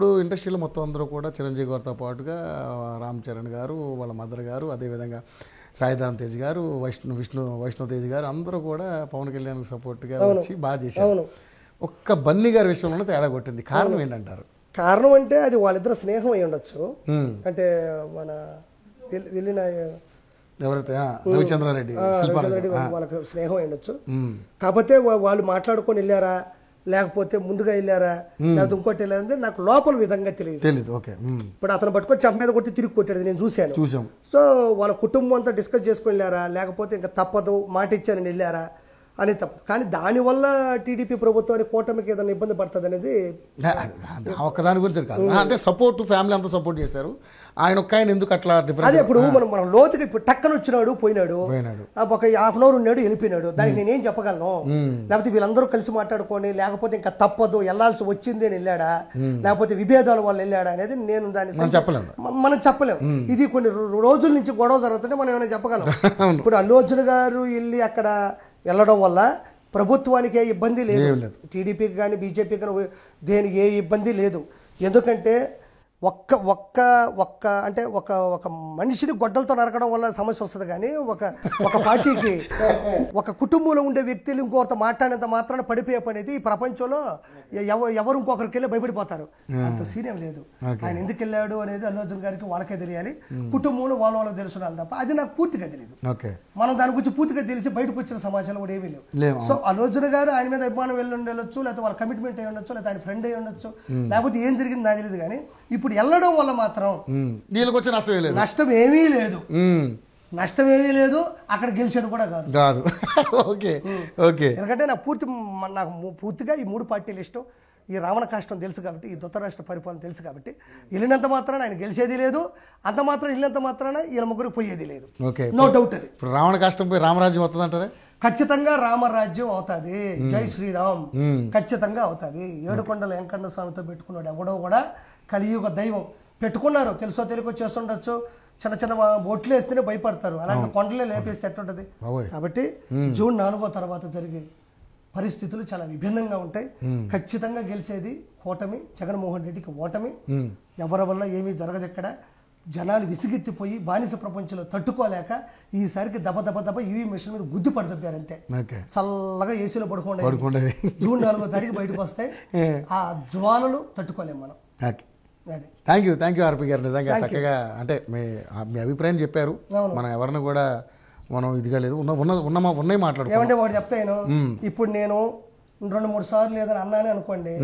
అప్పుడు ఇండస్ట్రీలో మొత్తం అందరూ కూడా చిరంజీవి గారితో పాటుగా రామ్ చరణ్ గారు, వాళ్ళ మదర్ గారు, అదేవిధంగా సాయిధరం తేజ్ గారు, వైష్ణవ్ తేజ్ గారు అందరూ కూడా పవన్ కళ్యాణ్కి సపోర్ట్గా వచ్చి బాగా చేశారు. ఒక్క బన్నీ గారి విషయంలో తేడా కొట్టింది. కారణం ఏంటంటారు? కారణం అంటే అది వాళ్ళిద్దరు స్నేహం అయి ఉండొచ్చు. అంటే మన వెళ్ళిన ఎవరైతే రవిచంద్రారెడ్డి వాళ్ళకి స్నేహం అయి ఉండొచ్చు. కాకపోతే వాళ్ళు మాట్లాడుకొని వెళ్ళారా, లేకపోతే ముందుగా వెళ్ళారా, లేకపోతే ఇంకోటి వెళ్ళారంటే నాకు లోపల విధంగా తెలియదు. ఇప్పుడు అతను పట్టుకొని చంప మీద కొట్టి తిరిగి కొట్టాడు, నేను చూశాను. సో వాళ్ళ కుటుంబం అంతా డిస్కస్ చేసుకుని వెళ్ళారా, లేకపోతే ఇంకా తప్పదు మాట ఇచ్చానని వెళ్ళారా అని తప్ప. కానీ దానివల్ల టీడీపీ ప్రభుత్వానికి కూటమికి ఏదైనా ఇబ్బంది పడుతుంది అనేది ఒక్కదాని గురించి కాదు. అంటే సపోర్ట్ ఫ్యామిలీ అంతా సపోర్ట్ చేశారు. ఆయన ఒక్క ఆయన ఎందుకు అట్లా డిఫరెంట్? అదే ఇప్పుడు మనం లోతుగా ఇప్పుడు టక్కన వచ్చినాడు పోయినాడు, ఒక హాఫ్ అన్ అవర్ ఉన్నాడు వెళ్ళిపోయినాడు, దానికి నేనేం చెప్పగలను? లేకపోతే వీళ్ళందరూ కలిసి మాట్లాడుకొని, లేకపోతే ఇంకా తప్పదు వెళ్లాల్సి వచ్చింది అని వెళ్ళాడా, లేకపోతే విభేదాల వల్ల వెళ్ళాడా అనేది నేను దాన్ని మనం చెప్పలేము. ఇది కొన్ని రోజుల నుంచి గొడవ జరుగుతుంటే మనం ఏమైనా చెప్పగలం. ఇప్పుడు అల్లు అర్జున్ గారు వెళ్ళి అక్కడ వెళ్ళడం వల్ల ప్రభుత్వానికి ఏ ఇబ్బంది లేదు, టీడీపీకి కానీ బీజేపీకి కానీ దేనికి ఏ ఇబ్బంది లేదు. ఎందుకంటే అంటే ఒక మనిషిని గొడ్డలతో నరకడం వల్ల సమస్య వస్తుంది, కానీ ఒక పార్టీకి ఒక కుటుంబంలో ఉండే వ్యక్తులు ఇంకొకరితో మాట్లాడినంత మాత్రాన పడిపోయే పని ఈ ప్రపంచంలో ఎవరు ఇంకొకరికి వెళ్ళి భయపడిపోతారు. అంత సీనియం లేదు. ఆయన ఎందుకు వెళ్ళాడు అనేది అల్లు అర్జున్ గారికి వాళ్ళకే తెలియాలి, కుటుంబంలో వాళ్ళకి తెలుసుకున్నాను తప్ప అది నాకు పూర్తిగా తెలియదు. మనం దాని గురించి పూర్తిగా తెలిసి బయటకు వచ్చిన సమాచారం కూడా ఏమీ లేవు. సో అల్లు అర్జున్ గారు ఆయన మీద అభిమానం వెళ్ళి ఉండొచ్చు, లేకపోతే వాళ్ళ కమిట్మెంట్ అయి ఉండొచ్చు, లేకపోతే ఆయన ఫ్రెండ్ అయి ఉండొచ్చు, లేకపోతే ఏం జరిగింది నాకు తెలియదు. కానీ ఇప్పుడు వెళ్ళడం వల్ల మాత్రం నష్టం ఏమీ లేదు. నష్టం ఏమీ లేదు, అక్కడ గెలిచేది కూడా కాదు. ఎందుకంటే నాకు పూర్తిగా ఈ మూడు పార్టీలు ఇష్టం. ఈ రావణ కాష్టం తెలుసు కాబట్టి, ఈ ధృతరాష్ట్ర పరిపాలన తెలుసు కాబట్టి, వెళ్ళినంత మాత్రాన ఆయన గెలిచేది లేదు, అంత మాత్రం వెళ్ళినంత మాత్రాన వీళ్ళ ముగ్గురు పోయేది లేదు. No doubt. అది రావణ కాష్టం పోయి రామరాజ్యం అవుతుంది అంటారా? ఖచ్చితంగా రామరాజ్యం అవుతుంది. జై శ్రీరామ్ ఖచ్చితంగా అవుతుంది. ఏడుకొండల వెంకన్న స్వామితో పెట్టుకున్నాడు ఎవడో కూడా కలియుగ దైవం. పెట్టుకున్నారు, తెలుసో తెలియకో చేస్తుండొచ్చు, చిన్న చిన్న బొట్లు వేస్తేనే భయపడతారు, అలాంటి కొండలే లేపేస్తే ఎట్టుంటది. కాబట్టి జూన్ 4వ తర్వాత జరిగే పరిస్థితులు చాలా విభిన్నంగా ఉంటాయి. ఖచ్చితంగా గెలిచేది కూటమి, జగన్మోహన్ రెడ్డికి ఓటమి. ఎవరి వల్ల ఏమీ జరగదు. ఎక్కడ జనాలు విసిగెత్తిపోయి బానిస ప్రపంచంలో తట్టుకోలేక ఈసారికి దెబ్బ ఈవీ మిషన్ మీద గుద్దు పడదబ్బారు. అంతే, చల్లగా ఏసీలో పడుకోండి. జూన్ 4వ తారీఖు బయటకు వస్తాయి. ఆ జ్వాలలు తట్టుకోలేము మనం. థ్యాంక్ యూ ఆర్పి గారు. నిజంగా చక్కగా అంటే మీ అభిప్రాయం చెప్పారు. మనం ఎవరిని కూడా మనం ఇదిగా లేదు, ఉన్నాయి మాట్లాడుకో. ఏమంటే ఒకటి చెప్తాను, ఇప్పుడు నేను 2-3 సార్లు లేదని అన్నానే అనుకోండి,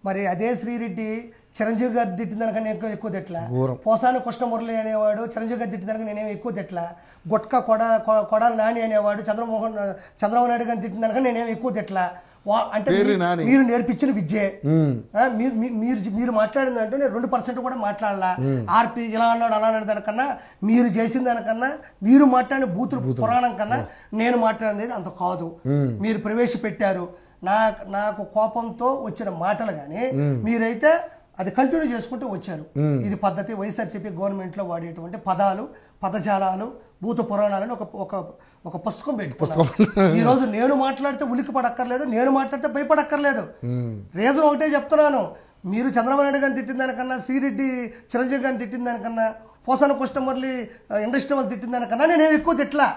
మరి అదే శ్రీరెడ్డి చిరంజీవి గారు తిట్టిందనకన్నా ఎక్కువ తిట్లా, పోసాని కృష్ణమురళి అనేవాడు చిరంజీవి గారు తిట్టిందనక నేనేమి ఎక్కువ తిట్లా, గుట్కా కొడాలి నాని అనేవాడు చంద్రబాబు నాయుడు గారిని తిట్టిందనక నేనేమి ఎక్కువ తిట్లా. అంటే మీరు నేర్పించిన విద్యే. మీరు మాట్లాడిన అంటే నేను 2% కూడా మాట్లాడాలా. ఆర్పి ఇలా అన్నాడు అలా అన్నాడు దానికన్నా, మీరు చేసిన దానికన్నా, మీరు మాట్లాడిన బూతులు పురాణం కన్నా నేను మాట్లాడినది అంత కాదు. మీరు ప్రవేశపెట్టారు, నాకు కోపంతో వచ్చిన మాటలు కానీ మీరైతే అది కంటిన్యూ చేసుకుంటూ వచ్చారు. ఇది పద్ధతి. వైఎస్ఆర్సీపీ గవర్నమెంట్లో వాడేటువంటి పదాలు, పదజాలాలు, భూత పురాణాలని ఒక పుస్తకం పెట్టుకున్నాను. ఈ రోజు నేను మాట్లాడితే ఉలిక్కి పడక్కర్లేదు, నేను మాట్లాడితే భయపడక్కర్లేదు. రీజన్ ఒకటే చెప్తున్నాను, మీరు చంద్రబాబు నాయుడు గారిని తిట్టిన దానికన్నా, శ్రీరెడ్డి చిరంజీవి గారిని తిట్టిన దానికన్నా, పోసాన కృష్ణమురళి ఇండస్ట్రీ వాళ్ళు తిట్టిన దానికన్నా నేనేమి ఎక్కువ తిట్లా.